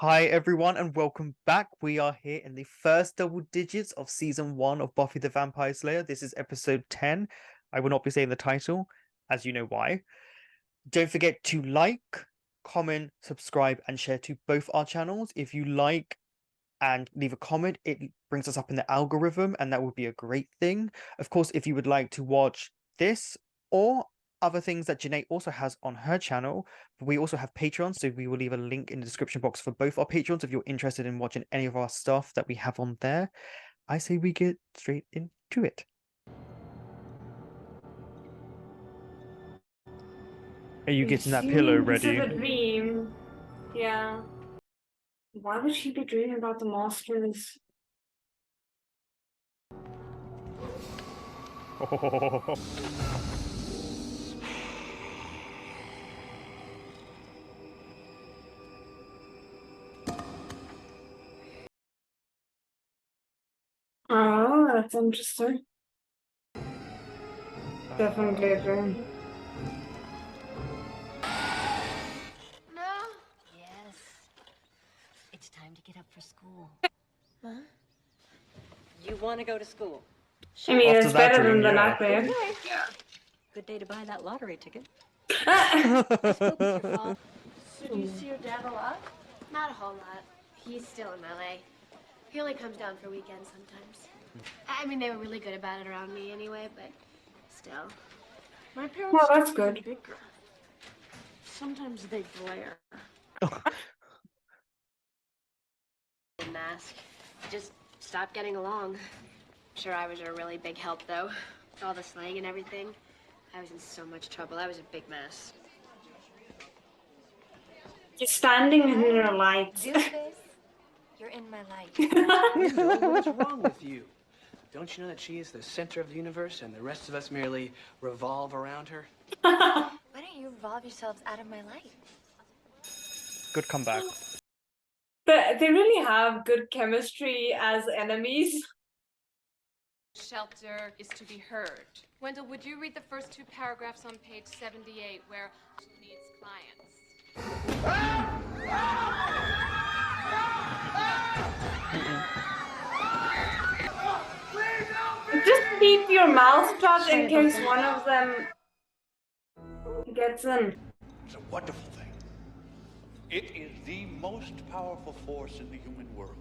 Hi everyone and welcome back. We are here in the first double digits of season 1 of Buffy the Vampire Slayer. This is episode 10. I will not be saying the title, as you know why. Don't forget to like, comment, subscribe, and share to both our channels. If you like and leave a comment, it brings us up in the algorithm, and that would be a great thing. Of course, if you would like to watch this or other things that Jeanet also has on her channel, we also have Patreon, so we will leave a link in the description box for both our Patreons if you're interested in watching any of our stuff that we have on there. I say we get straight into it. Are you getting that pillow ready? This is a dream. Yeah. Why would she be dreaming about the monsters? Oh, that's interesting. Definitely a dream. No? Yes. It's time to get up for school. Huh? You want to go to school? I mean, After it's that better dream, than the yeah. nightmare. Yeah. Good day to buy that lottery ticket. Ah! I spoke with your father. So do you see your dad a lot? Not a whole lot. He's still in LA. He only comes down for weekends sometimes. I mean, they were really good about it around me anyway, but still. My parents Well, that's are good. bigger. Sometimes they glare. Mask. Just stopped getting along. Sure, I was a really big help, though. All the slang and everything. I was in so much trouble. I was a big mess. You're standing in your light. Doofus, you're in my life. Linda, what's wrong with you? Don't you know that she is the center of the universe and the rest of us merely revolve around her? Why don't you revolve yourselves out of my life? Good comeback. But they really have good chemistry as enemies. Shelter is to be heard. Wendell, would you read the first two paragraphs on page 78 where needs clients? Just keep your mouth shut in case one of them gets in. It's a wonderful thing. It is the most powerful force in the human world.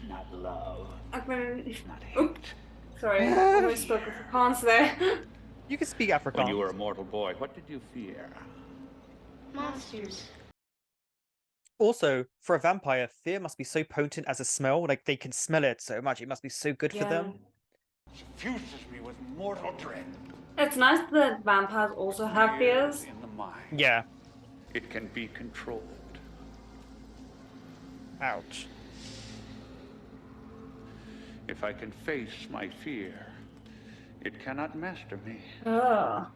Not love, I mean, not oop, hate. sorry, I almost spoke with Afrikaans there. You can speak Afrikaans. When you were a mortal boy, what did you fear? Monsters. Also, for a vampire, fear must be so potent as a smell. Like, they can smell it so much. It must be so good for them. Infuses me with mortal dread. It's nice that vampires also have fears. In the mind. Yeah. It can be controlled. Ouch. If I can face my fear, it cannot master me. Oh.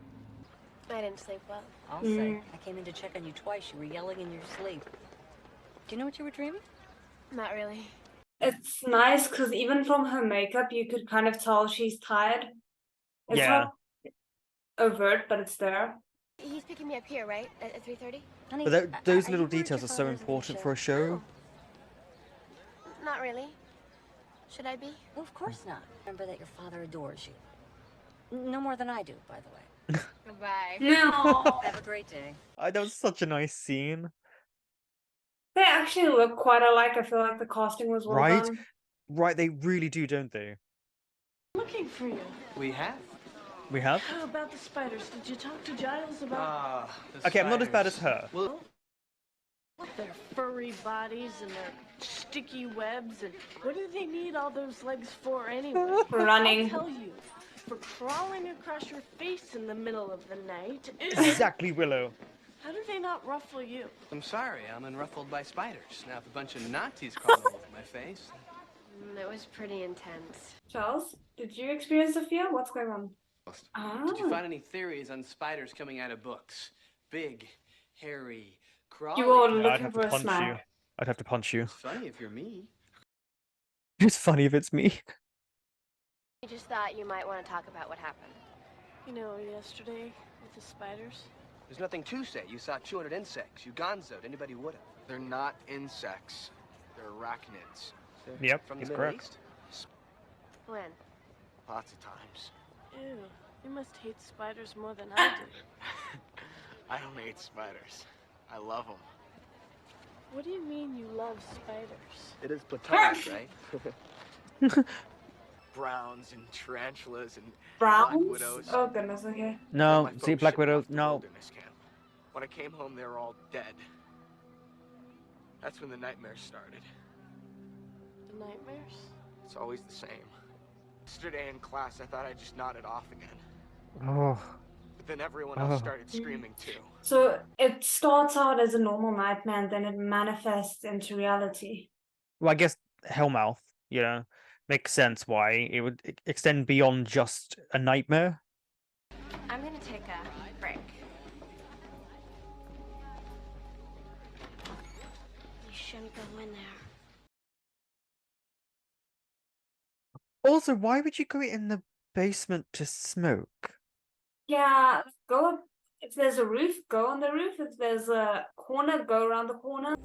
I didn't sleep well. I'll say, I came in to check on you twice. You were yelling in your sleep. Do you know what you were dreaming? Not really. It's nice because even from her makeup, you could kind of tell she's tired. It's Yeah. not overt, but it's there. He's picking me up here, right? At 3:30? Honey, But those are little you worried details your are so father's important gonna for a show. Not really. Should I be? Well, of course not. Remember that your father adores you. No more than I do, by the way. Goodbye. No. Have a great day. That was such a nice scene. They actually look quite alike. I feel like the casting was well Right? done. Right, they really do, don't they? Looking for you. We have. We have? How about the spiders? Did you talk to Giles about Okay, I'm not as bad as her. Well, their furry bodies and their sticky webs? And what do they need all those legs for anyway? For running. I'll tell you. For crawling across your face in the middle of the night. Exactly, Willow. How do they not ruffle you? I'm sorry, I'm unruffled by spiders. Now, if a bunch of Nazis crawled all over my face. It was pretty intense. Charles, did you experience the fear? What's going on? Did you find any theories on spiders coming out of books? Big, hairy, crawly. You were I'd looking have for to a punch you. snack. I'd have to punch you. It's funny if you're me. It's funny if it's me. I just thought you might want to talk about what happened. You know, yesterday with the spiders. There's nothing to say. You saw 200 insects. You gonzoed. Anybody would have. They're not insects. They're arachnids. Yep, From the he's Middle correct. East? When? Lots of times. Ew, you must hate spiders more than I do. I don't hate spiders. I love them. What do you mean you love spiders? It is platonic, right? Browns and tarantulas and black Browns? widows. Oh goodness, okay. No, My see, folks Black shipped me Widow, off to no. wilderness camp. When I came home, they were all dead. That's when the nightmares started. The nightmares? It's always the same. Yesterday in class, I thought I just nodded off again. Oh, But then everyone else Oh. started screaming too. So it starts out as a normal nightmare and then it manifests into reality. well, I guess Hellmouth, you know, makes sense why it would extend beyond just a nightmare. I'm gonna take a break. You shouldn't go in there. Also, why would you go in the basement to smoke? Yeah, go. If there's a roof, go on the roof. If there's a corner, go around the corner.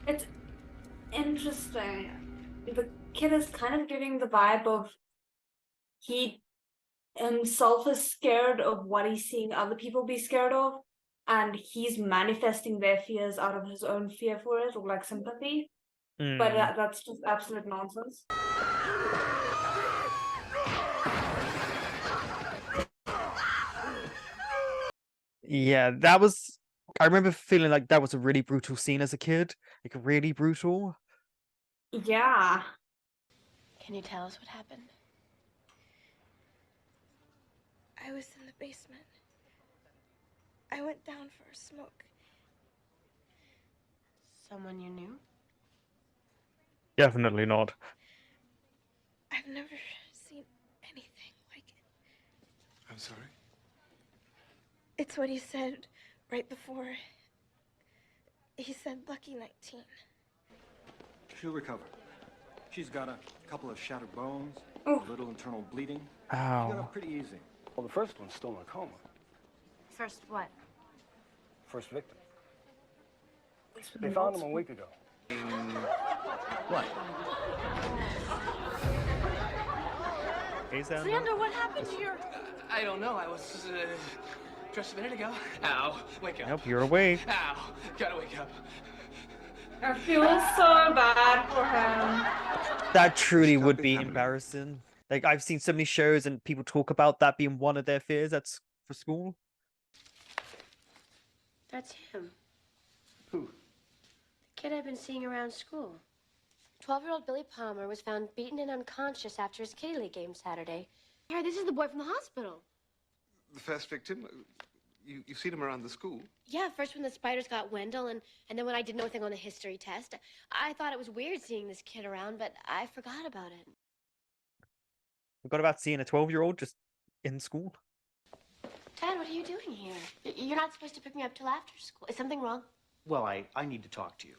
It's interesting. The kid is kind of giving the vibe of he himself is scared of what he's seeing other people be scared of, and he's manifesting their fears out of his own fear for it, or like sympathy. But Mm. that's just absolute nonsense. Yeah, that was. I remember feeling like that was a really brutal scene as a kid. Like, really brutal. Yeah. Can you tell us what happened? I was in the basement. I went down for a smoke. Someone you knew? Definitely not. I've never seen anything like it. I'm sorry? It's what he said right before. He said lucky 19. She'll recover. She's got a couple of shattered bones, Oh. a little internal bleeding. She got Ow. up pretty easy. Well, the first one's still in a coma. First what? First victim. They found him a week ago. What? Hey, Sam. Xander, what happened to your... I don't know. I was just a minute ago. Ow. Wake up. Nope, you're awake. Ow. Gotta wake up. I feel so bad for him. That truly Stop would it, be Hammer. embarrassing. Like, I've seen so many shows and people talk about that being one of their fears that's for school. That's him. Who? The kid I've been seeing around school. 12-year-old Billy Palmer was found beaten and unconscious after his Kitty League game Saturday. Harry, this is the boy from the hospital. The first victim? You've seen him around the school? Yeah, first when the spiders got Wendell, and then when I did nothing on the history test. I thought it was weird seeing this kid around, but I forgot about it. Forgot about seeing a 12-year-old just in school. Dad, what are you doing here? You're not supposed to pick me up till after school. Is something wrong? Well, I need to talk to you.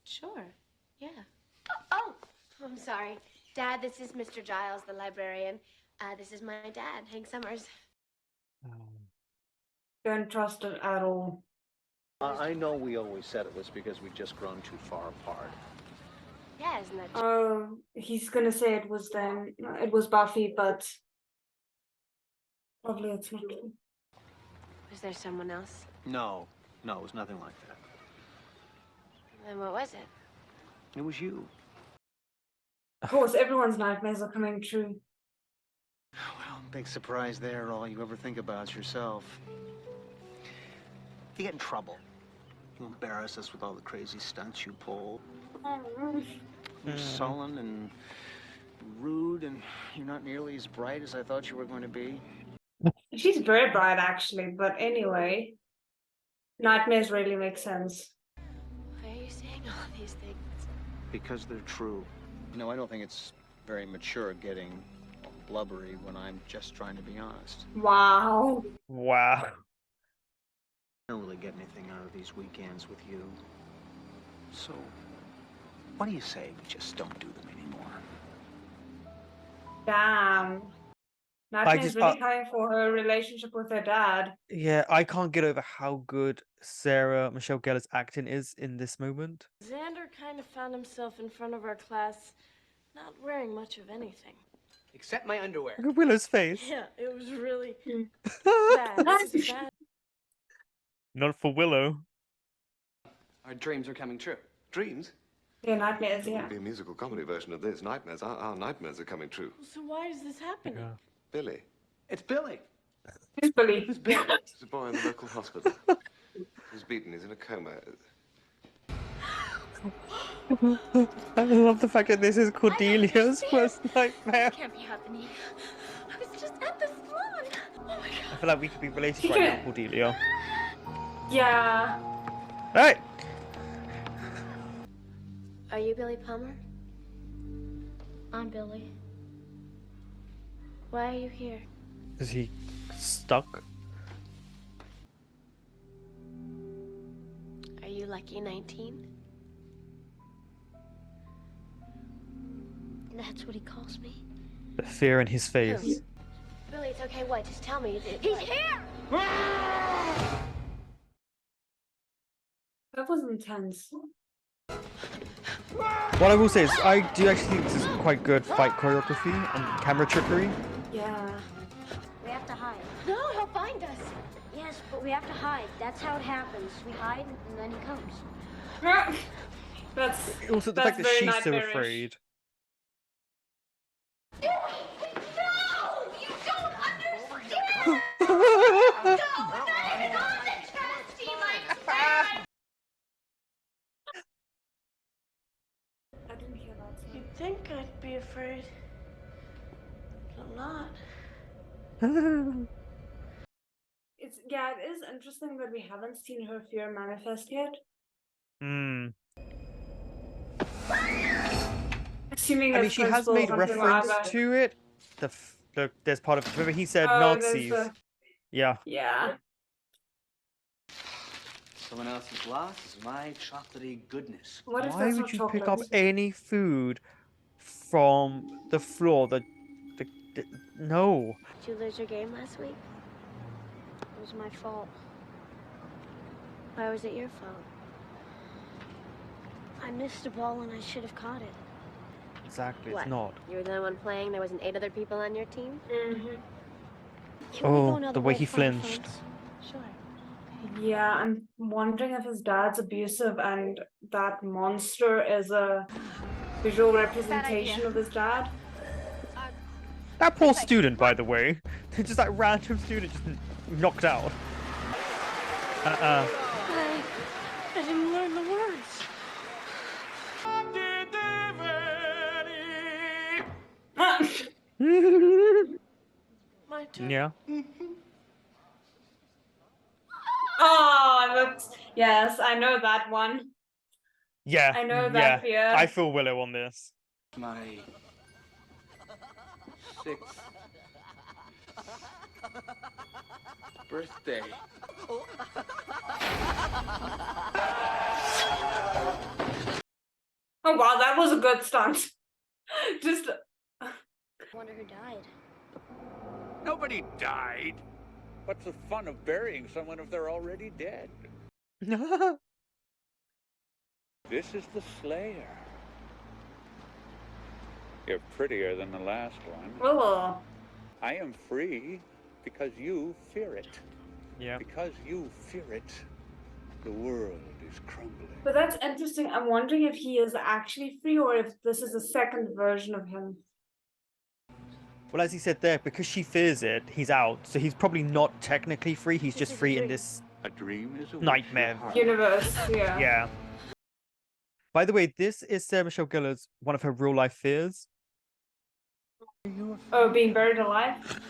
Sure. Yeah. Oh, I'm sorry. Dad, this is Mr. Giles, the librarian. This is my dad, Hank Summers. Don't trust it at all. I know we always said it was because we'd just grown too far apart. Yeah, isn't that true? Oh, he's gonna say it was them. It was Buffy, but probably it's not true. Was there someone else? No, it was nothing like that. Then what was it? It was you. Of course, everyone's nightmares are coming true. Well, big surprise there. All you ever think about is yourself. You get in trouble. You embarrass us with all the crazy stunts you pull. You're sullen and rude, and you're not nearly as bright as I thought you were going to be. She's very bright, actually, but anyway. Nightmares really make sense. Why are you saying all these things? Because they're true. I don't think it's very mature getting blubbery when I'm just trying to be honest. Wow. Wow. I don't really get anything out of these weekends with you. So, what do you say we just don't do them anymore? Damn. Nightmare's really coming for her relationship with her dad. Yeah, I can't get over how good Sarah Michelle Gellar's acting is in this moment. Xander kind of found himself in front of our class, not wearing much of anything. Except my underwear. Look at Willow's face. Yeah, it was really bad. It was bad. Not for Willow. Our dreams are coming true. Dreams? Yeah, nightmares, It yeah. would be a musical comedy version of this. Nightmares. Our nightmares are coming true. So why is this happening? Yeah. Billy. It's Billy. Who's Billy? Who's Billy? He's a boy in the local hospital. He's beaten. He's in a coma. I love the fact that this is Cordelia's first nightmare. Can't be happening. I was just at the salon. Oh my god. I feel like we could be related right now, Cordelia. Yeah. Hey! Are you Billy Palmer? I'm Billy. Why are you here? Is he stuck? Are you Lucky 19? That's what he calls me. The fear in his face. Who? Billy, it's okay. What? Just tell me. He's here! That was intense. What I will say is, I do actually think this is quite good fight choreography and camera trickery. Yeah. We have to hide. No, he'll find us. Yes, but we have to hide. That's how it happens. We hide, and then he comes. Also, the that's fact that very she's so nightmarish. afraid. No! You don't understand! No! Not even on the test, he likes bad! I didn't hear that song. You'd think I'd be afraid. But I'm not. It is interesting that we haven't seen her fear manifest yet. Hmm. Assuming I mean, that's she has principal made something reference like that. to it. There's part of it. Remember, he said Oh, there's Nazis. the- Yeah. Yeah. Someone else's loss is my chocolatey goodness. What if Why that's would not you chocolate? pick up any food from the floor? No. Did you lose your game last week? It was my fault. Why was it your fault? I missed a ball and I should have caught it. Exactly, What? it's not. You were the only one playing. There wasn't 8 other people on your team. Mm-hmm. Oh, the way he flinched. Sure. Yeah, I'm wondering if his dad's abusive and that monster is a visual representation of his dad. That poor student, by the way. Just that random student just knocked out. I didn't learn the words. My turn. Yeah. Oh, yes, I know that one. Yeah. I know yeah. that fear. I feel Willow on this. My 6th birthday. Oh wow, that was a good stunt. Just I wonder who died. Nobody died. What's the fun of burying someone if they're already dead? This is the Slayer. You're prettier than the last one. oh. I am free because you fear it. Yeah. Because you fear it, the world is crumbling. But that's interesting. I'm wondering if he is actually free or if this is a second version of him. Well, as he said there, because she fears it, he's out. So he's probably not technically free. He's just free in this A dream is a wish nightmare. your heart- Universe, yeah. Yeah. By the way, this is Sarah Michelle Gellar's one of her real life fears. Oh, being buried alive?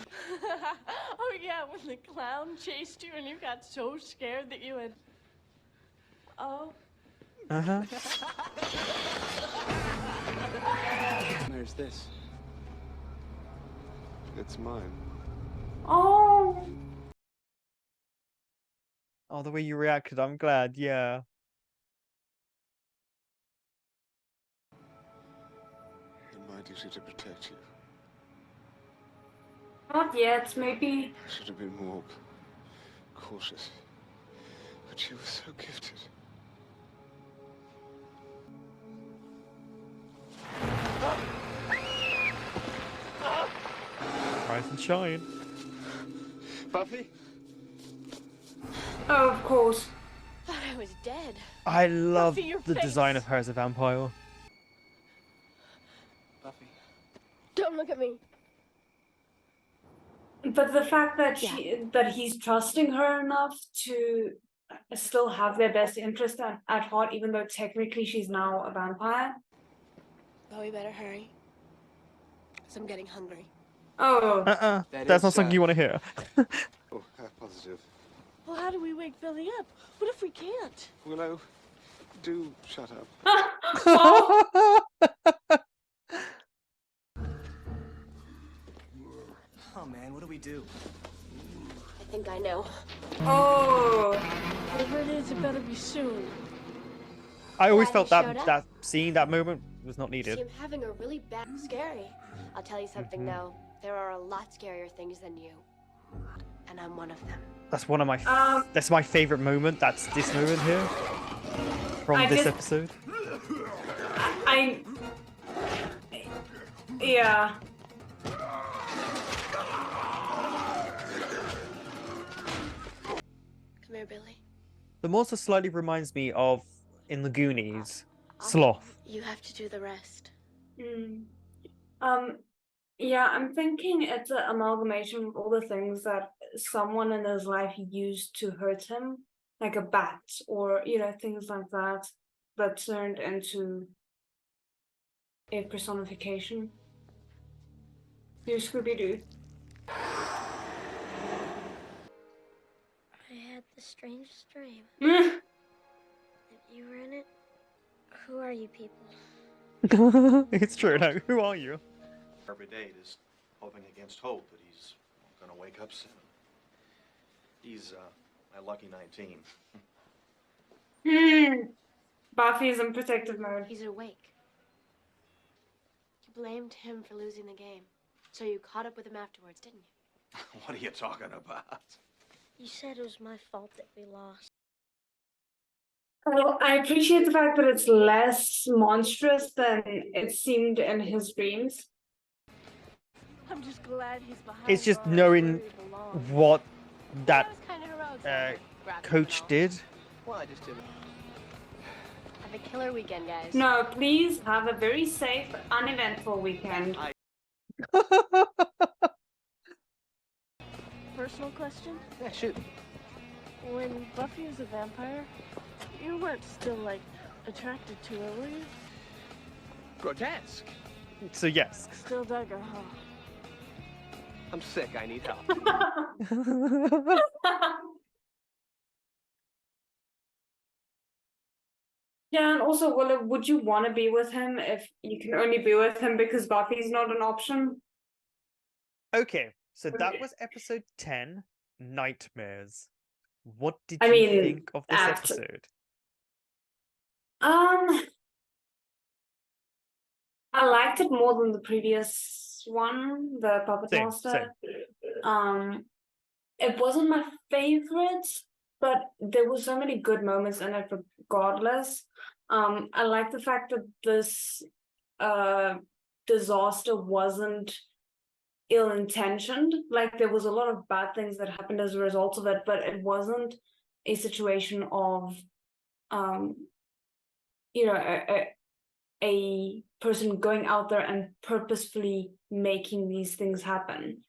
Oh yeah, when the clown chased you and you got so scared that you had... Oh. Uh-huh. There's this. It's mine. Oh. Oh, the way you reacted, I'm glad, yeah. And my duty to protect you. Not yet, maybe. I should have been more cautious. But she was so gifted. Rise and shine. Buffy? Oh, of course. Thought I was dead. I love Buffy, your the design face. of her as a vampire. Buffy. Don't look at me. But the fact that that he's trusting her enough to still have their best interest at heart, even though technically she's now a vampire. But we better hurry. Because I'm getting hungry. Oh. That's not something you want to hear. Oh, positive. Well, how do we wake Billy up? What if we can't? Willow, do shut up. Oh. Oh man, what do we do? I think I know. Oh. Whatever it is, it better be soon. I always Glad felt you showed up. that seeing that moment was not See, needed. I'm having a really bad scary. I'll tell you something though. There are a lot scarier things than you. And I'm one of them. That's one of my that's my favorite moment. That's this moment here from this episode. Yeah. Come here, Billy. The monster slightly reminds me of in the Goonies, Sloth. You have to do the rest. Yeah, I'm thinking it's an amalgamation of all the things that someone in his life used to hurt him, like a bat or, things like that, that turned into a personification. You Scooby-Doo. I had the strangest dream. That you were in it? Who are you people? It's true. No, who are you? Every day just hoping against hope that he's gonna wake up soon. He's my lucky 19. Buffy's in protective mode. He's awake. You blamed him for losing the game. So you caught up with him afterwards, didn't you? What are you talking about? You said it was my fault that we lost. Well, I appreciate the fact that it's less monstrous than it seemed in his dreams. I'm just glad he's behind. It's just bars knowing where he belongs. what that Kinda heroic, coach did. Well, I just didn't. Have a killer weekend, guys. No, please have a very safe, uneventful weekend. Personal question? Yeah, shoot. When Buffy was a vampire, you weren't still, like, attracted to her, were you? Grotesque. So yes. Still dug her, huh? I'm sick. I need help. Yeah, and also, Willow, would you want to be with him if you can only be with him because Buffy's not an option? Okay, so that was episode 10, Nightmares. What did I you mean, think of this episode? I liked it more than the previous one, the Puppet Same. Master. It wasn't my favorite, but there were so many good moments in it regardless. I like the fact that this disaster wasn't ill-intentioned. Like, there was a lot of bad things that happened as a result of it, but it wasn't a situation of a person going out there and purposefully making these things happen.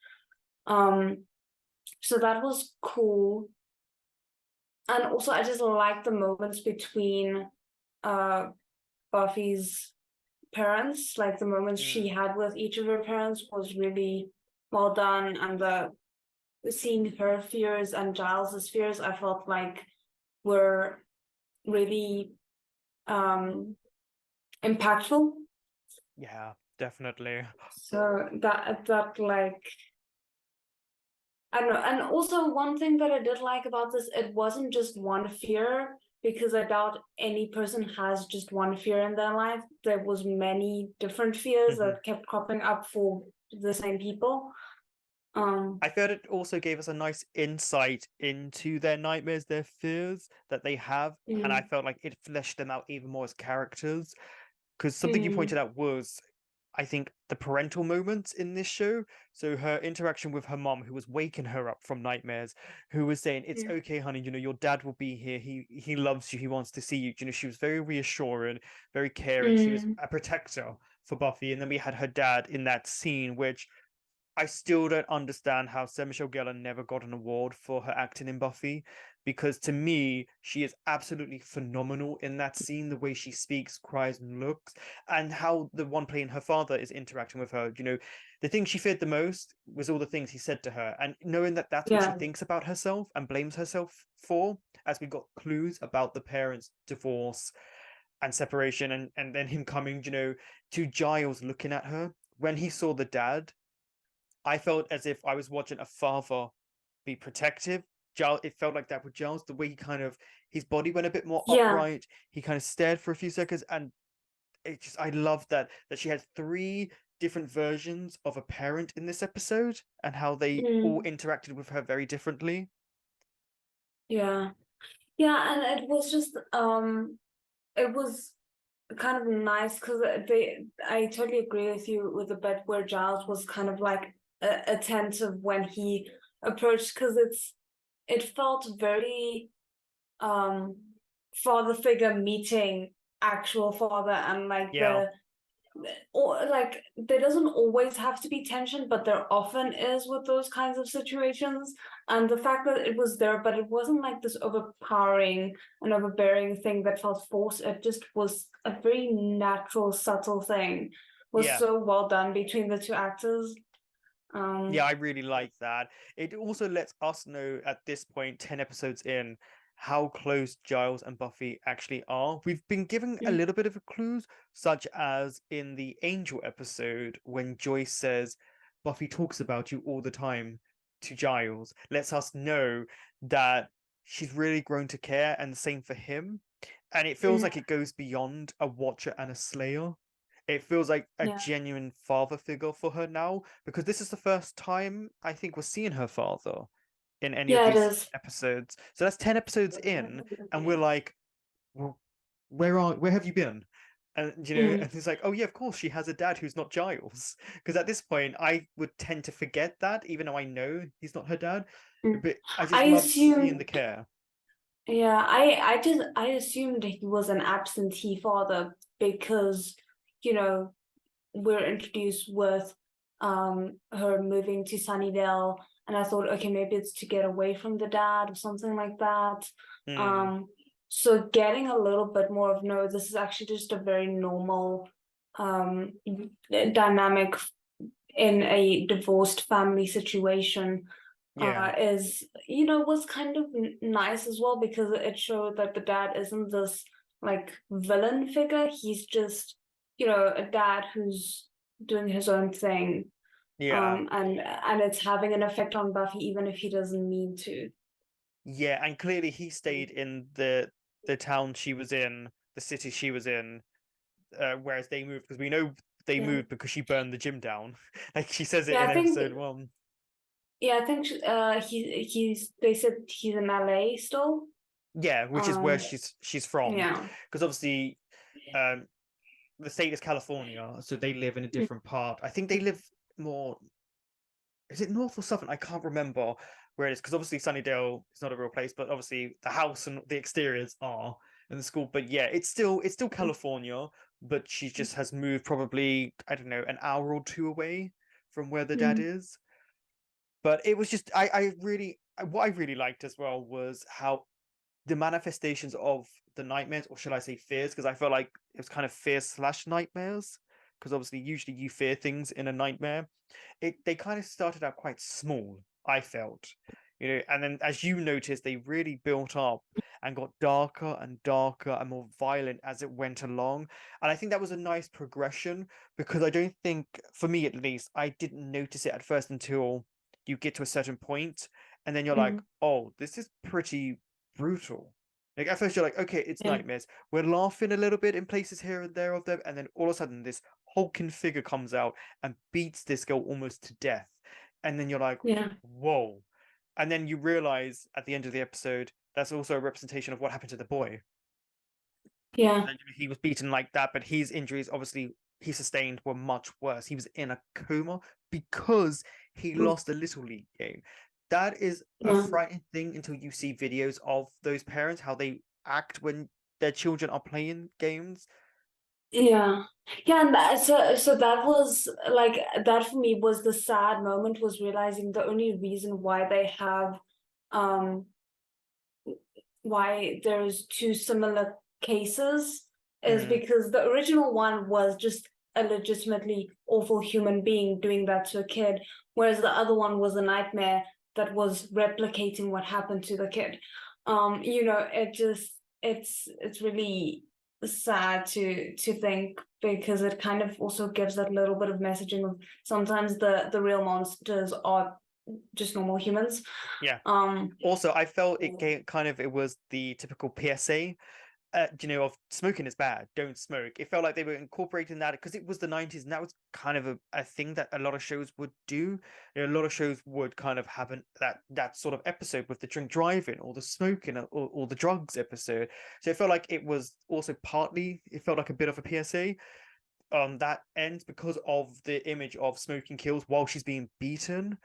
So that was cool. And also I just like the moments between Buffy's parents, like the moments she had with each of her parents was really well done, and seeing her fears and Giles's fears, I felt like were really impactful. Yeah, definitely. So that like, I don't know. And also one thing that I did like about this, it wasn't just one fear, because I doubt any person has just one fear in their life. There was many different fears that kept cropping up for the same people. Um, I felt it also gave us a nice insight into their nightmares, their fears that they have, and I mm, felt like it fleshed them out even more as characters. Because something you mm, pointed out was, I think, the parental moments in this show. So her interaction with her mom, who was waking her up from nightmares, who was saying, "It's mm, okay, honey. Your dad will be here. He loves you. He wants to see you." She was very reassuring, very caring. She was mm, a protector for Buffy. And then we had her dad in that scene, which I still don't understand how Sarah Michelle Gellar never got an award for her acting in Buffy, because to me, she is absolutely phenomenal in that scene. The way she speaks, cries, and looks, and how the one playing her father is interacting with her. The thing she feared the most was all the things he said to her, and knowing that that's what she yeah, thinks about herself and blames herself for, as we got clues about the parents' divorce and separation, and then him coming, to Giles looking at her when he saw the dad. I felt as if I was watching a father be protective. Giles, it felt like that with Giles, the way his body went a bit more yeah, upright. He kind of stared for a few seconds, and I love that she had three different versions of a parent in this episode, and how they all mm, interacted with her very differently. yeah, yeah, and it was just it was kind of nice because I totally agree with you with the bit where Giles was kind of like attentive when he approached, because it felt very um father figure meeting actual father, and like Yeah, or like there doesn't always have to be tension, but there often is with those kinds of situations. And the fact that it was there, but it wasn't like this overpowering and overbearing thing that felt forced. It just was a very natural, subtle thing. Was yeah. so well done between the two actors. Yeah, Um, I really like that. It also lets us know at this point, 10 episodes in, how close Giles and Buffy actually are. We've been given a mm, little bit of a clues, such as in the Angel episode when Joyce says, "Buffy talks about you all the time," to Giles, lets us know that she's really grown to care, and the same for him. And it feels mm, like it goes beyond a watcher and a slayer. It feels like a yeah, genuine father figure for her now, because this is the first time I think we're seeing her father in any of yeah, it these is. episodes. So that's 10 episodes in, and we're like, well, where have you been? And Mm, and it's like, oh yeah, of course she has a dad who's not Giles. Because at this point, I would tend to forget that, even though I know he's not her dad. mm. But I I just love seeing the assumed care. Yeah, I assumed he was an absentee father because, we're introduced with her moving to Sunnydale, and I thought, okay, maybe it's to get away from the dad or something like that. Hmm. Um, so getting a little bit more of, no, this is actually just a very normal um dynamic in a divorced family situation Yeah. is was kind of nice as well, because it showed that the dad isn't this like villain figure. He's just a dad who's doing his own thing, Yeah. and it's having an effect on Buffy even if he doesn't mean to. Yeah, and clearly he stayed in the town she was in, the city she was in, whereas they moved, because we know they Yeah, moved because she burned the gym down. Like she says it yeah, in I think episode 1. yeah, I think he's they said he's in LA still. Yeah, which is where Um, she's from, yeah. because obviously um the state is California, so they live in a different part. I think they live more, is it north or southern? I can't remember where it is, because obviously Sunnydale is not a real place, but obviously the house and the exteriors are in the school. But yeah, it's still California, but she just has moved probably, I don't know, an hour or two away from where the dad Mm, is. But it was just what I really liked as well was how the manifestations of the nightmares, or should I say fears, because I felt like it was kind of fear slash nightmares, because obviously usually you fear things in a nightmare. They kind of started out quite small, I felt, and then as you noticed, they really built up and got darker and darker and more violent as it went along. And I think that was a nice progression, because I don't think, for me at least, I didn't notice it at first until you get to a certain point, and then you're like, mm, oh, this is pretty brutal. Like at first you're like, okay, it's yeah. nightmares. We're laughing a little bit in places here and there of them, and then all of a sudden this hulking figure comes out and beats this girl almost to death. and then you're like, Yeah. whoa. And then you realize at the end of the episode, that's also a representation of what happened to the boy. Yeah. And he was beaten like that, but his injuries, obviously, he sustained were much worse. He was in a coma because he lost a Little League game. That is a Yeah. frightening thing until you see videos of those parents, how they act when their children are playing games. Yeah. Yeah, and so that was like that for me was the sad moment, was realizing the only reason why they have why there's two similar cases is because the original one was just a legitimately awful human being doing that to a kid, whereas the other one was a nightmare that was replicating what happened to the kid. It's really sad to think, because it kind of also gives that little bit of messaging of sometimes the real monsters are just normal humans. Yeah. Also, I felt it was the typical PSA, of smoking is bad, don't smoke. It felt like they were incorporating that because it was the 90s, and that was kind of a thing that a lot of shows would do. A lot of shows would kind of have that sort of episode with the drink driving or the smoking or the drugs episode. So it felt like it was also it felt like a bit of a PSA on that end because of the image of smoking kills while she's being beaten.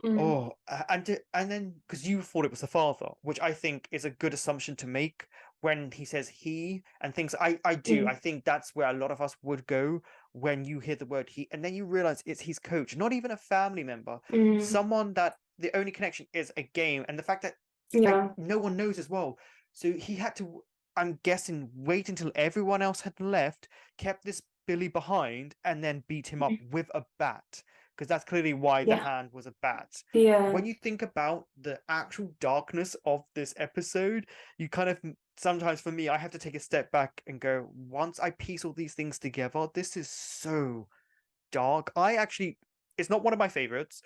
Oh, and then because you thought it was the father, which I think is a good assumption to make when he says he and things. I do. I think that's where a lot of us would go when you hear the word he, and then you realize it's his coach, not even a family member, someone that the only connection is a game, and the fact that no one knows as well. So he had to, I'm guessing, wait until everyone else had left, kept this Billy behind, and then beat him up with a bat. Because that's clearly why the hand was a bat. Yeah. When you think about the actual darkness of this episode, you kind of sometimes, for me, I have to take a step back and go, once I piece all these things together, this is so dark. It's not one of my favorites,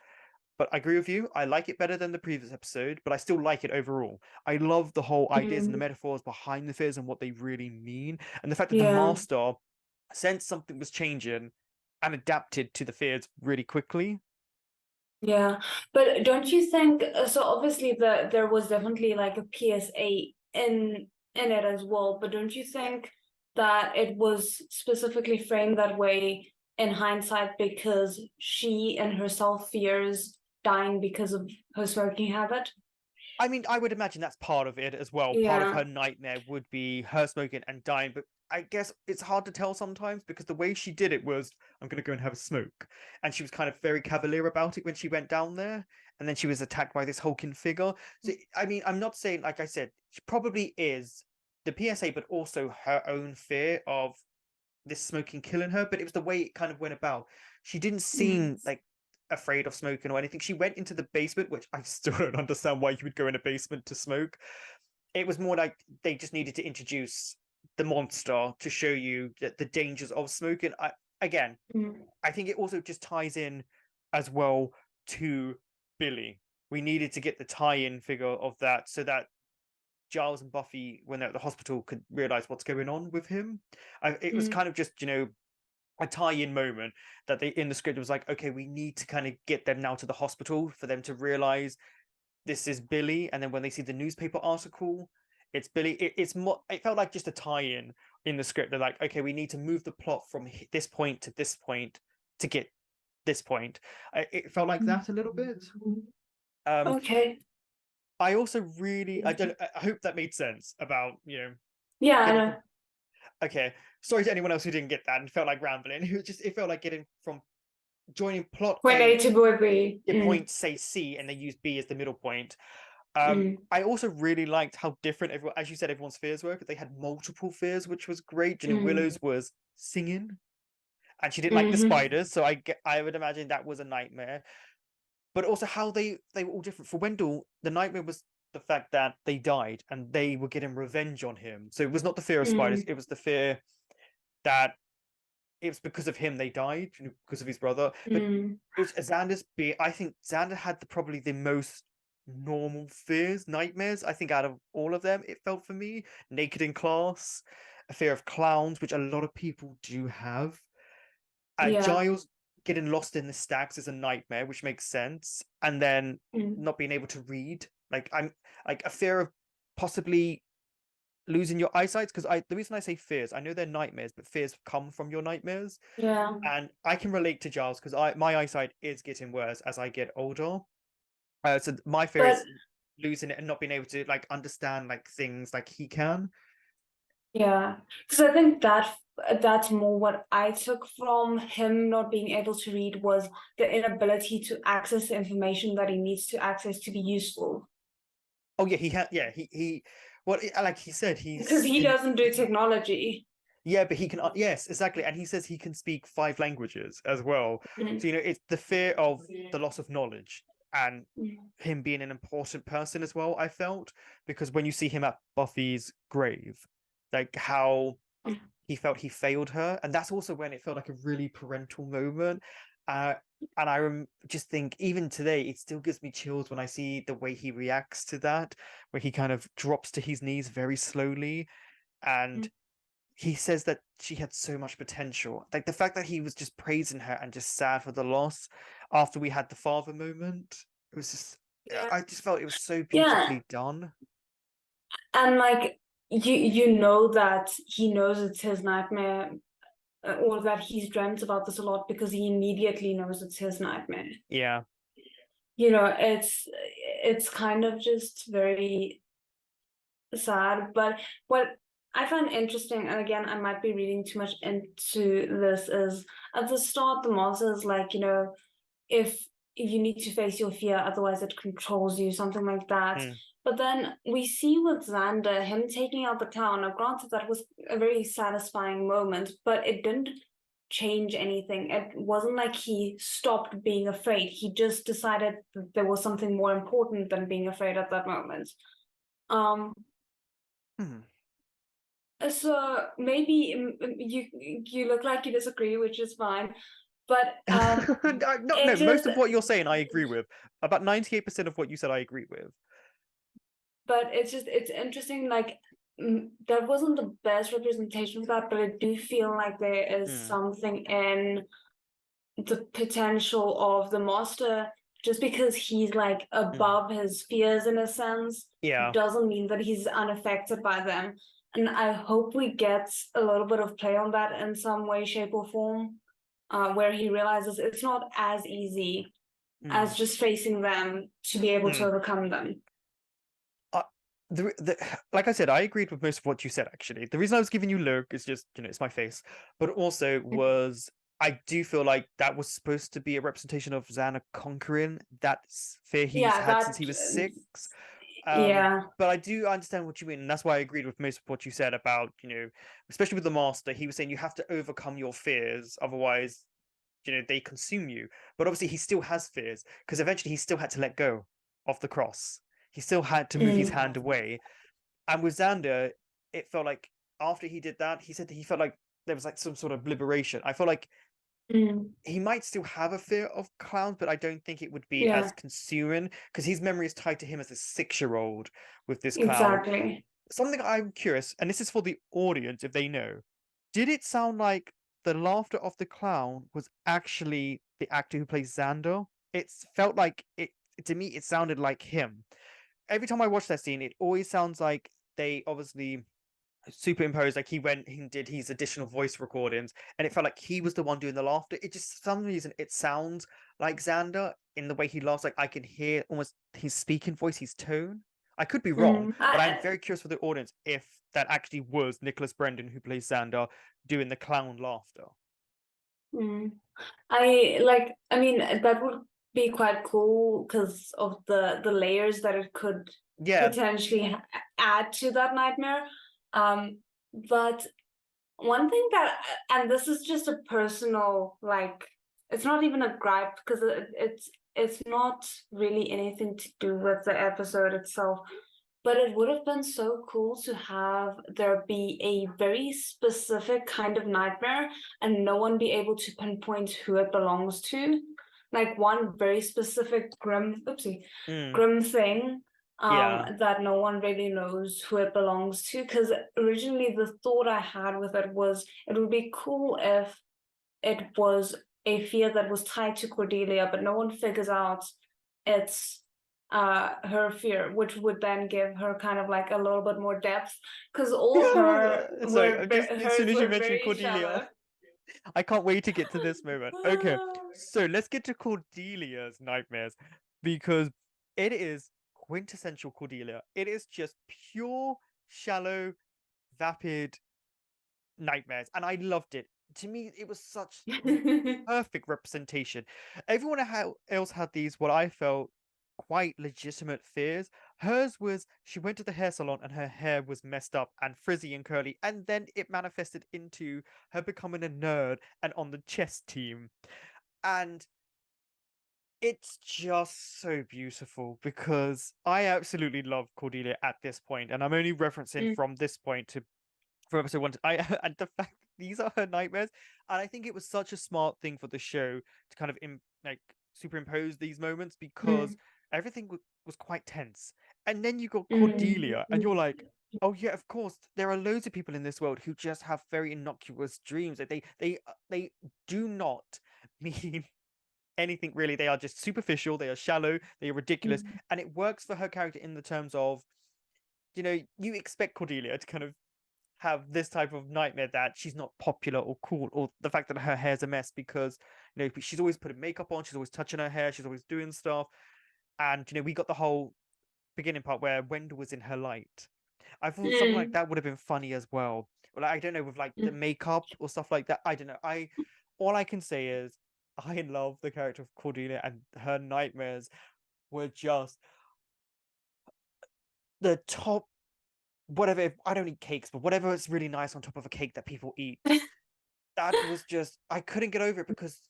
but I agree with you. I like it better than the previous episode, but I still like it overall. I love the whole ideas and the metaphors behind the fears and what they really mean. And the fact that the master sensed something was changing and adapted to the fears really quickly. Yeah, but don't you think so? Obviously, there was definitely like a PSA in it as well. But don't you think that it was specifically framed that way in hindsight because she and herself fears dying because of her smoking habit? I mean, I would imagine that's part of it as well. Part of her nightmare would be her smoking and dying, but I guess it's hard to tell sometimes because the way she did it was, I'm going to go and have a smoke. And she was kind of very cavalier about it when she went down there. And then she was attacked by this hulking figure. So, I mean, I'm not saying, like I said, she probably is the PSA, but also her own fear of this smoking killing her. But it was the way it kind of went about. She didn't seem like afraid of smoking or anything. She went into the basement, which I still don't understand why you would go in a basement to smoke. It was more like they just needed to introduce the monster to show you the dangers of smoking. I think it also just ties in as well to Billy. We needed to get the tie-in figure of that so that Giles and Buffy, when they're at the hospital, could realize what's going on with him. It was kind of just, a tie-in moment that they in the script was like, okay, we need to kind of get them now to the hospital for them to realize this is Billy. And then when they see the newspaper article, it's Billy. It's more. It felt like just a tie-in in the script. They're like, okay, we need to move the plot from this point to this point to get this point. It felt like that a little bit. Okay. I also really, I hope that made sense about Yeah, I know. Okay, sorry to anyone else who didn't get that and felt like rambling. It felt like getting from joining plot Point A to point B. Point say C, and they use B as the middle point. I also really liked how different everyone, as you said, everyone's fears were. They had multiple fears, which was great. Willow's was singing, and she didn't like the spiders, so I would imagine that was a nightmare. But also how they were all different. For Wendell, the nightmare was the fact that they died and they were getting revenge on him. So it was not the fear of spiders; it was the fear that it was because of him they died, because of his brother. But it was Xander's I think Xander had probably the most normal fears, nightmares, I think, out of all of them. It felt for me. Naked in class, a fear of clowns, which a lot of people do have. Giles getting lost in the stacks is a nightmare, which makes sense, and then not being able to read. Like I'm like a fear of possibly losing your eyesight, because the reason I say fears, I know they're nightmares, but fears come from your nightmares. Yeah. And I can relate to Giles because my eyesight is getting worse as I get older. So my fear But is losing it and not being able to like understand like things like he can. yeah, because I think that's more what I took from him not being able to read was the inability to access the information that he needs to access to be useful. Oh yeah, he had he well like he said Because he doesn't do technology. Yeah, but he can yes, exactly. And he says he can speak 5 languages as well. So it's the fear of the loss of knowledge and him being an important person as well, I felt, because when you see him at Buffy's grave, like how he felt he failed her, and that's also when it felt like a really parental moment. And I just think even today it still gives me chills when I see the way he reacts to that, where he kind of drops to his knees very slowly, and he says that she had so much potential. Like the fact that he was just praising her and just sad for the loss after we had the father moment. It was just I just felt it was so beautifully done. And like you know that he knows it's his nightmare, or that he's dreamt about this a lot because he immediately knows it's his nightmare. Yeah. It's kind of just very sad. But what I find interesting, and again, I might be reading too much into this, is at the start, the monster is like, if you need to face your fear, otherwise it controls you, something like that. But then we see with Xander, him taking out the clown. Now, granted, that was a very satisfying moment, but it didn't change anything. It wasn't like he stopped being afraid. He just decided that there was something more important than being afraid at that moment. So maybe you look like you disagree, which is fine. But no, most of what you're saying I agree with. About 98% of what you said I agree with. But it's interesting, like that wasn't the best representation of that, but I do feel like there is something in the potential of the master. Just because he's like above his fears in a sense, doesn't mean that he's unaffected by them. And I hope we get a little bit of play on that in some way, shape, or form, where he realizes it's not as easy as just facing them to be able to overcome them. Like I said, I agreed with most of what you said, actually. The reason I was giving you look is just, it's my face. But also was, I do feel like that was supposed to be a representation of Xana conquering that fear he's had since he was 6. But I do understand what you mean, and that's why I agreed with most of what you said about, especially with the master. He was saying you have to overcome your fears, otherwise, they consume you. But obviously he still has fears, because eventually he still had to let go of the cross. He still had to move his hand away. And with Xander, it felt like after he did that, he said that he felt like there was like some sort of liberation. I felt like he might still have a fear of clowns, but I don't think it would be as consuming, because his memory is tied to him as a 6-year-old with this clown. Exactly. Something I'm curious, and this is for the audience if they know, did it sound like the laughter of the clown was actually the actor who plays Xander? It felt like it, to me, it sounded like him. Every time I watch that scene, it always sounds like they obviously superimposed, like he went and did his additional voice recordings, and it felt like he was the one doing the laughter. It just, for some reason, it sounds like Xander in the way he laughs. Like I can hear almost his speaking voice, his tone. I could be wrong, but I'm very curious for the audience if that actually was Nicholas Brendan, who plays Xander, doing the clown laughter. I mean, that would be quite cool because of the layers that it could potentially add to that nightmare. But one thing that, and this is just a personal, like, it's not even a gripe because it's not really anything to do with the episode itself. But it would have been so cool to have there be a very specific kind of nightmare and no one be able to pinpoint who it belongs to. Like one very specific grim thing that no one really knows who it belongs to. Because originally the thought I had with it was it would be cool if it was a fear that was tied to Cordelia, but no one figures out it's her fear, which would then give her kind of like a little bit more depth, because all her Sorry, were I'm just as soon hers as you were mentioned very Cordelia, shallow. I can't wait to get to this moment. Okay, so let's get to Cordelia's nightmares because it is quintessential Cordelia. It is just pure, shallow, vapid nightmares, and I loved it. To me, it was such perfect representation. Everyone else had these, what I felt, quite legitimate fears. Hers was she went to the hair salon and her hair was messed up and frizzy and curly, and then it manifested into her becoming a nerd and on the chess team. And it's just so beautiful because I absolutely love Cordelia at this point, and I'm only referencing from this point to from episode one. And the fact that these are her nightmares, and I think it was such a smart thing for the show to kind of like superimpose these moments because everything was quite tense, and then you got Cordelia, and you're like, oh yeah, of course, there are loads of people in this world who just have very innocuous dreams. That they do not mean anything really. They are just superficial. They are shallow. They are ridiculous, and it works for her character in the terms of, you expect Cordelia to kind of have this type of nightmare that she's not popular or cool, or the fact that her hair's a mess because she's always putting makeup on, she's always touching her hair, she's always doing stuff. And we got the whole beginning part where Wendell was in her light. I thought something like that would have been funny as well. Like, I don't know, with like the makeup or stuff like that. I don't know. All I can say is I love the character of Cordelia, and her nightmares were just the top. Whatever, I don't eat cakes, but whatever is really nice on top of a cake that people eat, that was just, I couldn't get over it because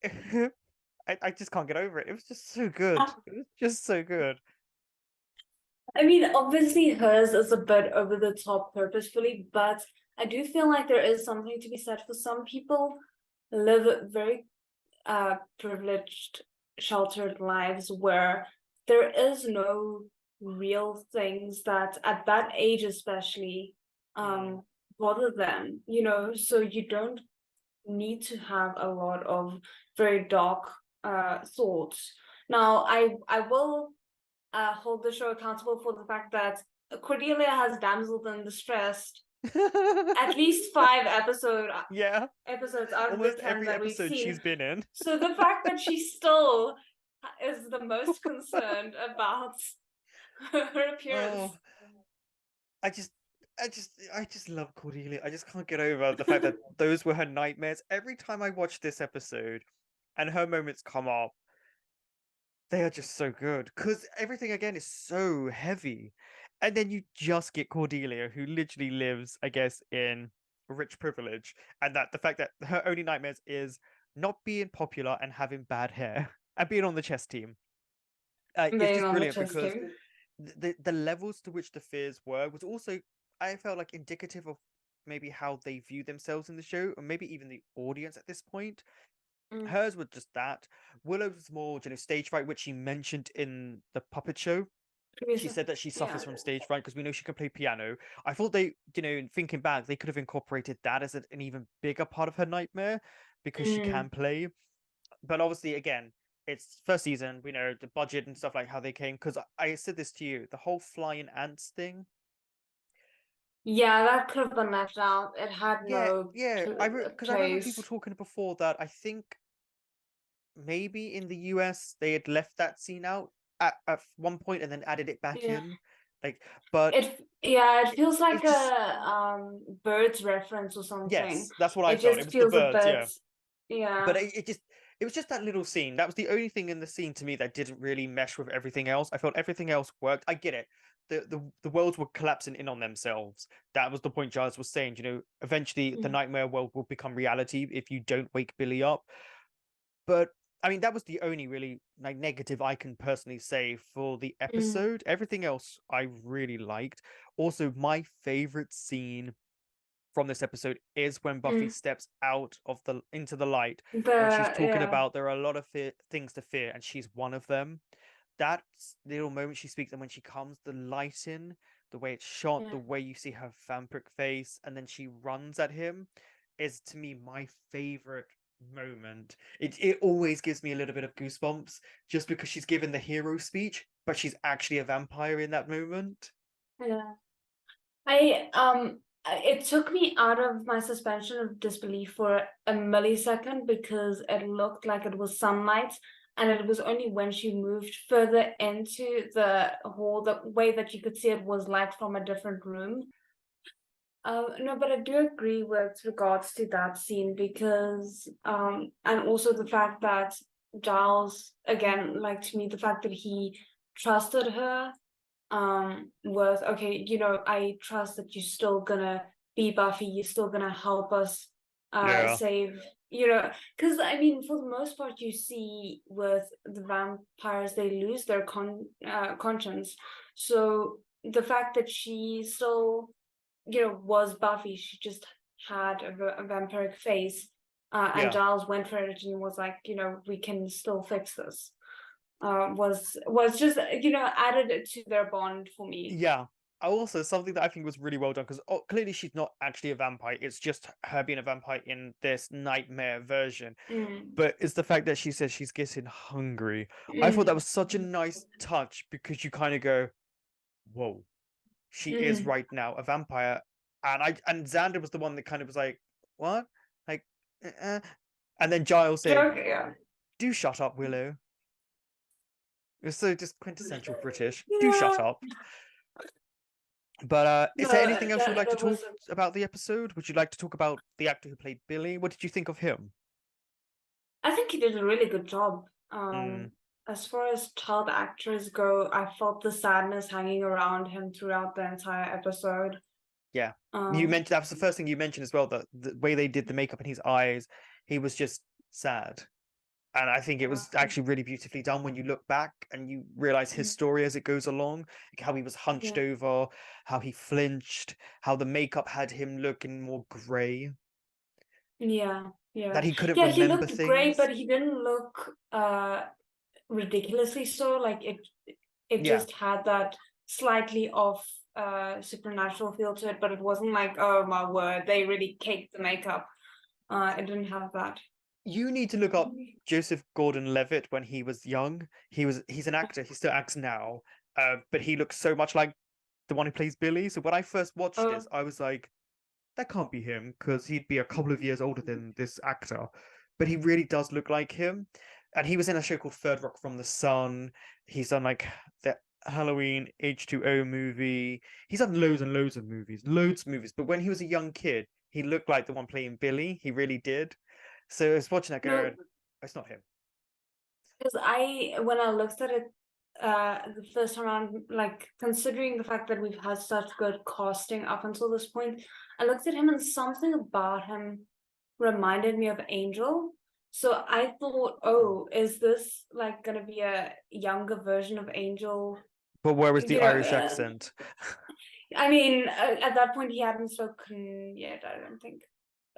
I just can't get over it. It was just so good. It was just so good. I mean, obviously hers is a bit over the top purposefully, but I do feel like there is something to be said for some people live very privileged, sheltered lives where there is no real things that at that age especially bother them, so you don't need to have a lot of very dark thoughts. Now I will hold the show accountable for the fact that Cordelia has damsels in distress at least 5 episodes out of the Almost 10 every that we've episode seen. she's been in. So the fact that she still is the most concerned about her appearance. I just love Cordelia. I just can't get over the fact that those were her nightmares. Every time I watch this episode and her moments come up, they are just so good because everything again is so heavy. And then you just get Cordelia, who literally lives, I guess, in rich privilege, and that the fact that her only nightmares is not being popular and having bad hair and being on the chess team. It's just brilliant because the levels to which the fears was also, I felt like, indicative of maybe how they view themselves in the show, or maybe even the audience at this point. Hers was just that. Willow's more, stage fright, which she mentioned in the puppet show. She said that she suffers from stage fright because we know she can play piano. I thought they, thinking back, they could have incorporated that as an even bigger part of her nightmare because she can play. But obviously, again, it's first season. We know the budget and stuff, like how they came. Because I said this to you, the whole flying ants thing. Yeah, that could have been left out. It had Because I remember people talking before that I think maybe in the US they had left that scene out at one point and then added it back in. But it feels like a birds reference or something. Yes, that's what I felt. It was feels the birds, a bit, But it was just that little scene. That was the only thing in the scene to me that didn't really mesh with everything else. I felt everything else worked. I get it. The worlds were collapsing in on themselves. That was the point Giles was saying. Eventually the nightmare world will become reality if you don't wake Billy up. But I mean, that was the only really negative I can personally say for the episode. Everything else I really liked. Also, my favorite scene from this episode is when Buffy steps out of into the light, when she's talking about there are a lot of things to fear, and she's one of them. That little moment she speaks, and when she comes, the lighting, the way it's shot, the way you see her vampiric face, and then she runs at him, is to me my favorite moment. It always gives me a little bit of goosebumps just because she's given the hero speech, but she's actually a vampire in that moment. Yeah. It took me out of my suspension of disbelief for a millisecond because it looked like it was sunlight, and it was only when she moved further into the hall, the way that you could see it was light from a different room. No, but I do agree with regards to that scene because, and also the fact that Giles, again, like to me, the fact that he trusted her, was okay, I trust that you're still gonna be Buffy, you're still gonna help us, Yeah. save, because I mean, for the most part, you see with the vampires, they lose their conscience. So the fact that she still was Buffy. She just had a vampiric face. And Yeah. Giles went for it and was like, we can still fix this. Was just, added it to their bond for me. Yeah. Also, something that I think was really well done, because clearly she's not actually a vampire. It's just her being a vampire in this nightmare version. Mm. But it's the fact that she says she's getting hungry. I thought that was such a nice touch because you kind of go, whoa, she is right now a vampire. And Xander was the one that kind of was like, what? Like, and then Giles said, Joke, yeah. do shut up, Willow. It was so just quintessential British. Do shut up. But is there anything else you'd like to talk about the episode? Would you like to talk about the actor who played Billy? What did you think of him? I think he did a really good job. Mm. As far as child actors go, I felt the sadness hanging around him throughout the entire episode. Yeah. You mentioned that was the first thing you mentioned as well, that the way they did the makeup in his eyes, he was just sad. And I think it was actually really beautifully done when you look back and you realize his story as it goes along, like how he was hunched over, how he flinched, how the makeup had him looking more grey. Yeah, yeah. That he couldn't Yeah, he remember looked great, things. but he didn't look ridiculously so. Like it Yeah. just had that slightly off supernatural feel to it, but it wasn't like, oh my word, they really caked the makeup. It didn't have that. You need to look up Joseph Gordon-Levitt when he was young. He's an actor. He still acts now. But he looks so much like the one who plays Billy. So when I first watched this, I was like, that can't be him, because he'd be a couple of years older than this actor. But he really does look like him. And he was in a show called Third Rock from the Sun. He's done like the Halloween H2O movie. He's done loads and loads of movies, loads of movies. But when he was a young kid, he looked like the one playing Billy. He really did. So I was watching that going, it's not him. Because when I looked at it the first time around, like considering the fact that we've had such good casting up until this point, I looked at him and something about him reminded me of Angel. So I thought, oh, is this like gonna be a younger version of Angel? But where was the Irish accent? I mean, at that point he hadn't spoken yet, I don't think.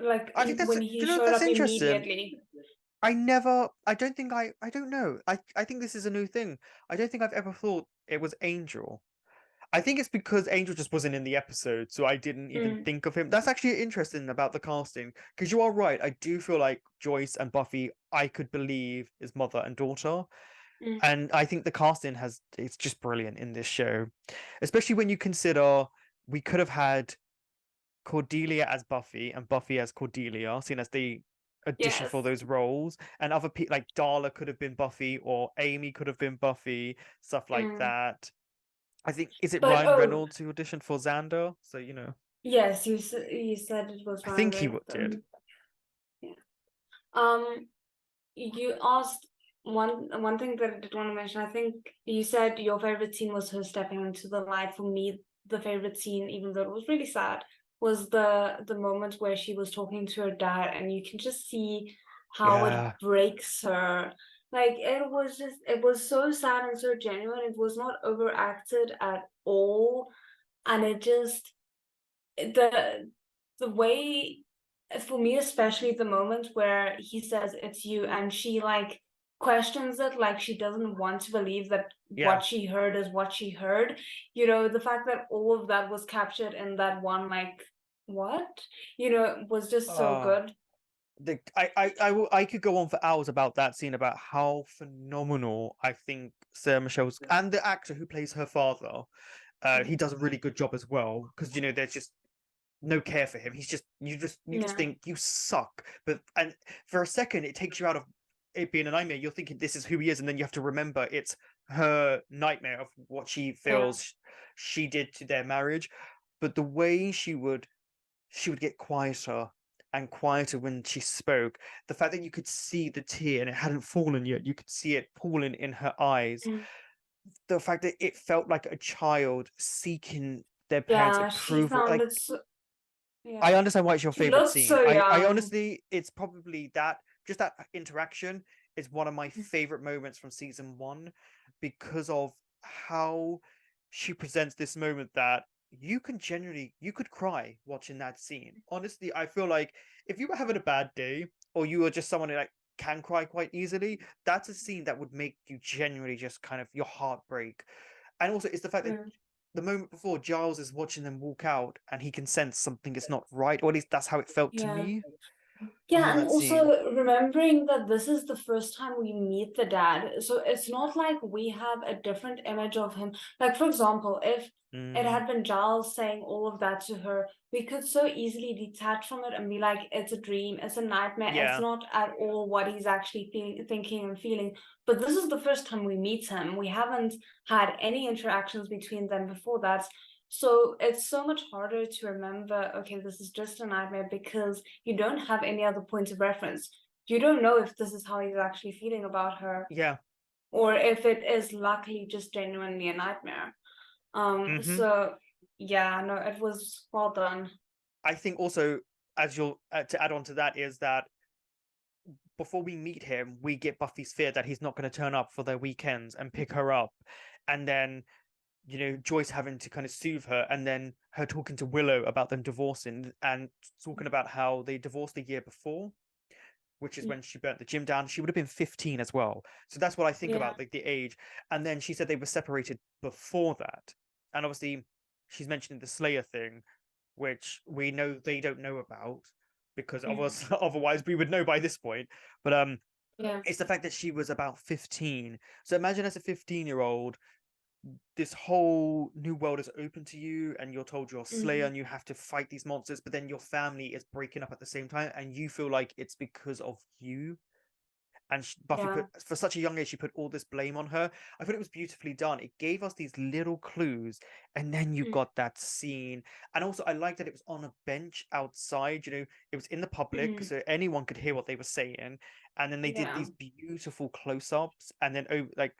Like I think that's, when he showed that's up interesting. immediately. I don't know. I think this is a new thing. I don't think I've ever thought it was Angel. I think it's because Angel just wasn't in the episode, so I didn't even think of him. That's actually interesting about the casting, because you are right. I do feel like Joyce and Buffy, I could believe, is mother and daughter. And I think the casting it's just brilliant in this show, especially when you consider we could have had Cordelia as Buffy and Buffy as Cordelia, seen as the audition for those roles, and other people like Darla could have been Buffy, or Amy could have been Buffy, stuff like that. I think Ryan Reynolds who auditioned for Xander? So Yes, you said it was I Ryan think he Reynolds. did. Yeah. You asked one thing that I did want to mention. I think you said your favorite scene was her stepping into the light. For me, the favorite scene, even though it was really sad, was the moment where she was talking to her dad, and you can just see how it breaks her. Like it was so sad and so genuine. It was not overacted at all, and it just the way, for me especially, the moment where he says it's you and she like questions it, like she doesn't want to believe that what she heard is what she heard. The fact that all of that was captured in that one, like, what, was just so good. I could go on for hours about that scene, about how phenomenal I think Sarah Michelle's and the actor who plays her father. He does a really good job as well, because there's just no care for him. He's just you just Yeah. think you suck, but and for a second it takes you out of it being a nightmare. You're thinking this is who he is, and then you have to remember it's her nightmare of what she feels she did to their marriage. But the way she would get quieter and quieter when she spoke, the fact that you could see the tear and it hadn't fallen yet, you could see it pooling in her eyes, the fact that it felt like a child seeking their parents' Yeah, she approval, found like it so, I yeah. understand why it's your She favorite looked scene. so I young. honestly, it's probably that just that interaction is one of my favorite moments from season 1, because of how she presents this moment that you could cry watching that scene. Honestly, I feel like if you were having a bad day, or you were just someone who can cry quite easily, that's a scene that would make you genuinely just kind of your heart break. And also it's the fact that the moment before, Giles is watching them walk out and he can sense something is not right, or at least that's how it felt to Yeah. me. Yeah, and That scene. also remembering that this is the first time we meet the dad, so it's not like we have a different image of him. Like, for example, if it had been Giles saying all of that to her, we could so easily detach from it and be like, it's a dream, it's a nightmare, it's Yeah. not at all what he's actually thinking and feeling. But this is the first time we meet him. We haven't had any interactions between them before that. So it's so much harder to remember, okay, this is just a nightmare, because you don't have any other points of reference. You don't know if this is how he's actually feeling about her, Yeah. or if it is luckily just genuinely a nightmare. So yeah, no, it was well done. I think also, as you'll to add on to that, is that before we meet him, we get Buffy's fear that he's not going to turn up for their weekends and pick her up, and then Joyce having to kind of soothe her, and then her talking to Willow about them divorcing and talking about how they divorced the year before, which is when she burnt the gym down. She would have been 15 as well. So that's what I think about, like the age. And then she said they were separated before that. And obviously, she's mentioning the Slayer thing, which we know they don't know about, because otherwise we would know by this point. But it's the fact that she was about 15. So imagine as a 15-year-old, this whole new world is open to you, and you're told you're a Slayer and you have to fight these monsters, but then your family is breaking up at the same time, and you feel like it's because of you. And Buffy put, for such a young age, she put all this blame on her. I thought it was beautifully done. It gave us these little clues, and then you got that scene. And also, I like that it was on a bench outside. It was in the public, so anyone could hear what they were saying. And then they did these beautiful close-ups, and then over like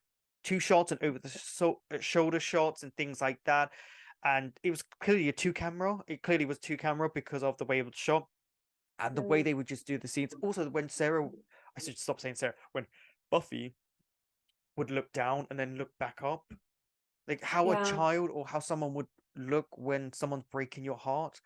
2 shots and over the shoulder shots and things like that. And it was clearly a 2-camera. It clearly was 2-camera because of the way it was shot and the way they would just do the scenes. Also, when I should stop saying Sarah, when Buffy would look down and then look back up, like how a child or how someone would look when someone's breaking your heart,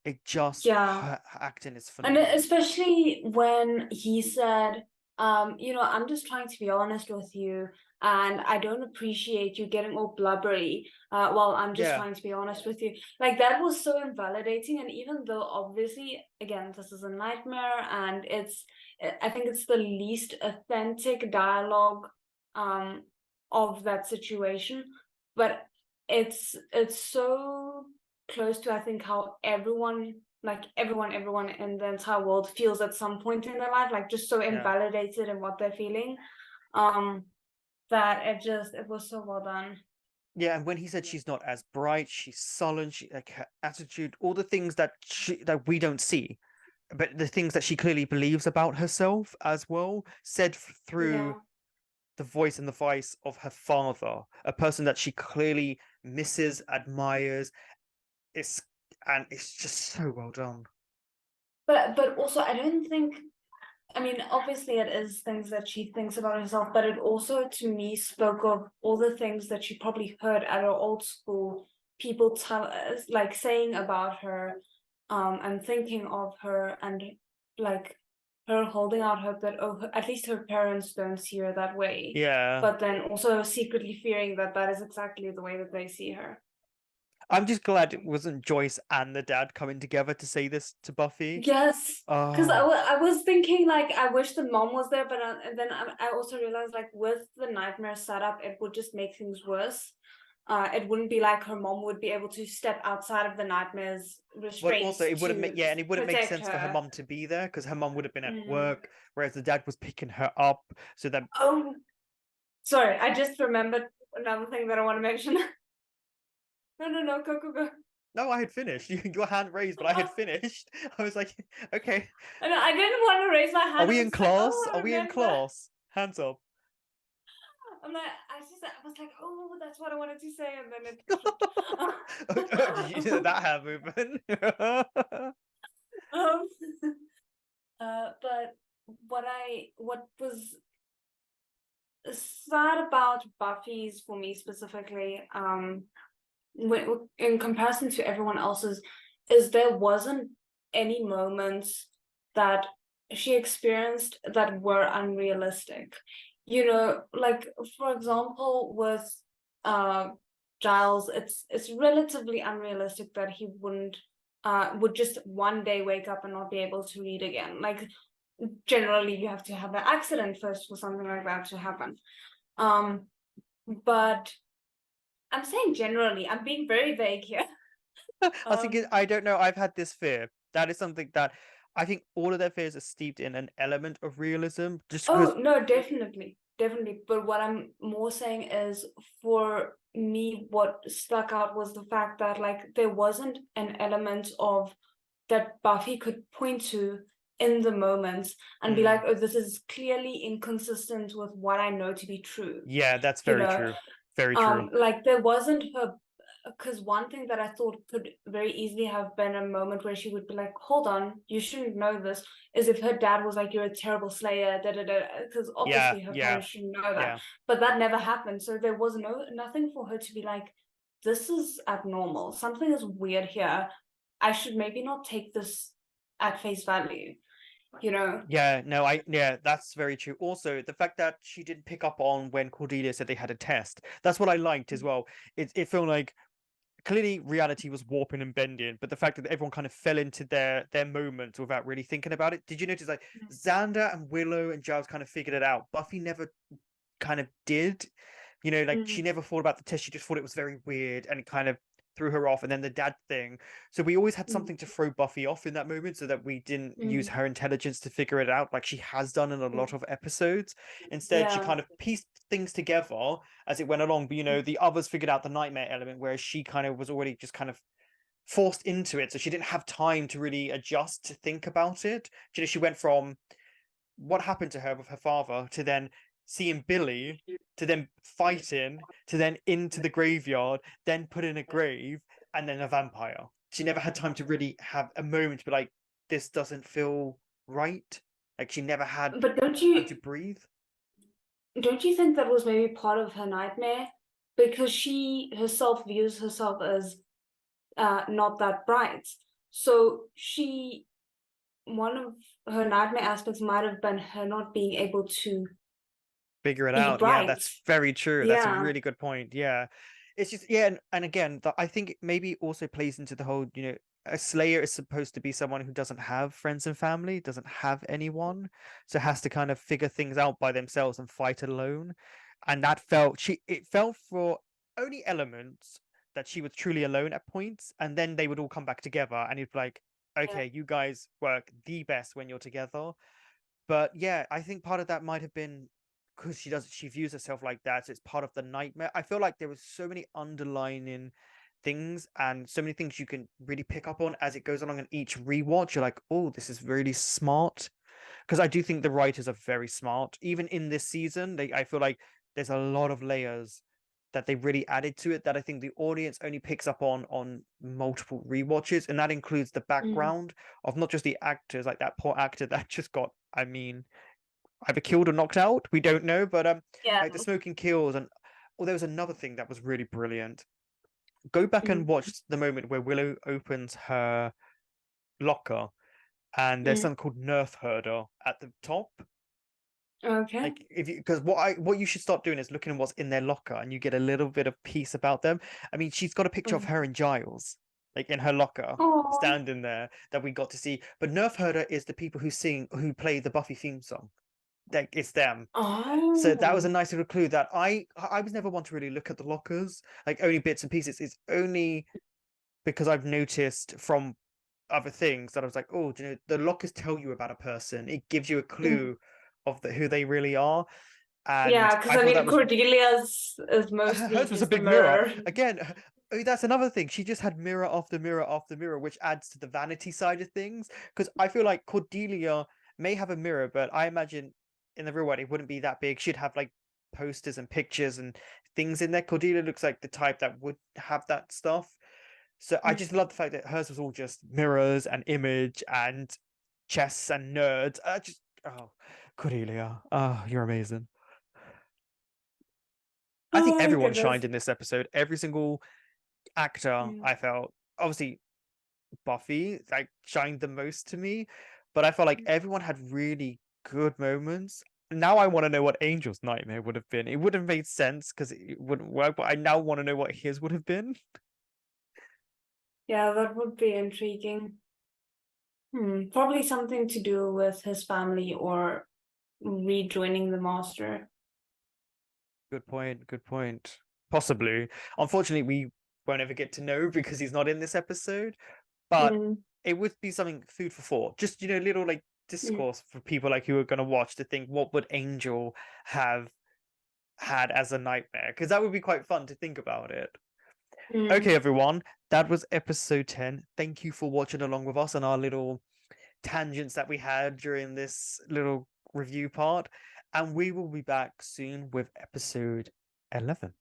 it just her acting is And phenomenal. especially when he said, I'm just trying to be honest with you, and I don't appreciate you getting all blubbery. Well, I'm just trying to be honest with you. Like, that was so invalidating. And even though obviously, again, this is a nightmare, and I think it's the least authentic dialogue of that situation, but it's so close to, I think, how everyone in the entire world feels at some point in their life, like just so invalidated in what they're feeling, that it was so well done. Yeah, and when he said she's not as bright, she's sullen, she like her attitude, all the things that we don't see, but the things that she clearly believes about herself as well, said through the voice and the vice of her father, a person that she clearly misses, admires. It's just so well done. But also, I don't think. I mean, obviously, it is things that she thinks about herself, but it also, to me, spoke of all the things that she probably heard at her old school, people saying about her, and thinking of her, and like her holding out hope that at least her parents don't see her that way. Yeah. But then also secretly fearing that is exactly the way that they see her. I'm just glad it wasn't Joyce and the dad coming together to say this to Buffy. Yes, because Oh, I was thinking like I wish the mom was there, but and then I also realized like with the nightmare setup, it would just make things worse. It wouldn't be like her mom would be able to step outside of the nightmare's but restraints also it wouldn't make to and it wouldn't make protect sense for her her. mum to be there because her mum would have been at Mm. work, whereas the dad was picking her up. So that Oh, sorry, I just remembered another thing that I want to mention. No, go. no, I had finished. Your hand raised, but I had finished. I was like, okay, And I didn't want to raise my are hand. we I in was like, class? oh, I Are we in remember. class? Hands up. I'm like, I was like, oh, that's what I wanted to say, and then Did you see that hand movement? um, but what was sad about Buffy's for me specifically, in comparison to everyone else's, is there wasn't any moments that she experienced that were unrealistic. You know, like for example, with uh Giles, it's relatively unrealistic that he would just one day wake up and not be able to read again. Like generally you have to have an accident first for something like that to happen. But I'm saying generally, I'm being very vague here. I think I don't know. I've had this fear. That is something that I think all of their fears are steeped in an element of realism. Just because, Oh no, definitely. But what I'm more saying is, for me, what stuck out was the fact that like there wasn't an element of that Buffy could point to in the moments and be like, oh, this is clearly inconsistent with what I know to be true. yeah, that's You very know, true. Very true. like there wasn't her, because one thing that I thought could very easily have been a moment where she would be like, hold on, you shouldn't know this, is if her dad was like, you're a terrible slayer, because obviously her parents shouldn't know that. Yeah. But that never happened. So there was nothing for her to be like, this is abnormal, something is weird here, I should maybe not take this at face value, you know. Yeah, no, that's very true. Also, the fact that she didn't pick up on when Cordelia said they had a test, that's what I liked as well. It felt like clearly reality was warping and bending, but the fact that everyone kind of fell into their moments without really thinking about it. Did you notice like Xander and Willow and Giles kind of figured it out? Buffy never kind of did. You know, like she never thought about the test, she just thought it was very weird and it kind of threw her off. And then the dad thing. So we always had something to throw Buffy off in that moment so that we didn't use her intelligence to figure it out like she has done in a lot of episodes. Instead, she Yeah. kind of pieced things together as it went along. But you know, the others figured out the nightmare element, whereas she kind of was already just kind of forced into it. So she didn't have time to really adjust to think about it. You know, she went from what happened to her with her father to then seeing Billy to then fighting to then into the graveyard, then put in a grave, and then a vampire. She never had time to really have a moment to be like, this doesn't feel right. Like she never had But time to breathe. don't you think that was maybe part of her nightmare? Because she herself views herself as not that bright. So one of her nightmare aspects might have been her not being able to Figure it be out. Yeah, bright. that's very true. That's a Yeah. really good point. Yeah. It's just, and again, I think it maybe also plays into the whole, you know, a slayer is supposed to be someone who doesn't have friends and family, doesn't have anyone, so has to kind of figure things out by themselves and fight alone. And that it felt for only elements that she was truly alone at points, and then they would all come back together and you'd be like, okay, you guys work the best when you're together. But yeah, I think part of that might have been because she views herself like that, so it's part of the nightmare. I feel like there was so many underlining things and so many things you can really pick up on as it goes along in each rewatch. You're like, oh, this is really smart. Because I do think the writers are very smart. Even in this season, I feel like there's a lot of layers that they really added to it that I think the audience only picks up on multiple rewatches, and that includes the background of not just the actors, like that poor actor that just got, I mean, either killed or knocked out. We don't know, but like the smoking kills, and there was another thing that was really brilliant. Go back and watch the moment where Willow opens her locker, and there's something called Nerf Herder at the top. Okay. Like if you, because what you should start doing is looking at what's in their locker, and you get a little bit of peace about them. I mean, she's got a picture of her and Giles, like in her locker, Oh. standing there, that we got to see. But Nerf Herder is the people who play the Buffy theme song. Like it's them. So that was a Oh. nice little clue that I was never one to really look at the lockers, like only bits and pieces. It's only because I've noticed from other things that I was like, oh, do you know, the lockers tell you about a person. It gives you a clue of who they really are. And Yeah, because I I thought that mean, was Cordelia's is mostly hers was a just the big mirror. mirror. Again, oh, that's another thing. She just had mirror after mirror after mirror, which adds to the vanity side of things. Because I feel like Cordelia may have a mirror, but I imagine in the real world it wouldn't be that big. She'd have like posters and pictures and things in there. Cordelia looks like the type that would have that stuff. So I just love the fact that hers was all just mirrors and image and chess and nerds. Cordelia, you're amazing. I think Oh my everyone goodness. shined in this episode. Every single actor, I felt, obviously Buffy like shined the most to me, but I felt like everyone had really good moments. Now I want to know what Angel's nightmare would have been. It would have made sense because it wouldn't work, but I now want to know what his would have been. Yeah, that would be intriguing. Probably something to do with his family or rejoining the Master. Good point. Good point. Possibly. Unfortunately, we won't ever get to know because he's not in this episode. But it would be something food for thought. Just little like discourse for people like who are going to watch to think, what would Angel have had as a nightmare? Because that would be quite fun to think about it. Okay, everyone, that was episode 10. Thank you for watching along with us on our little tangents that we had during this little review part. And we will be back soon with episode 11.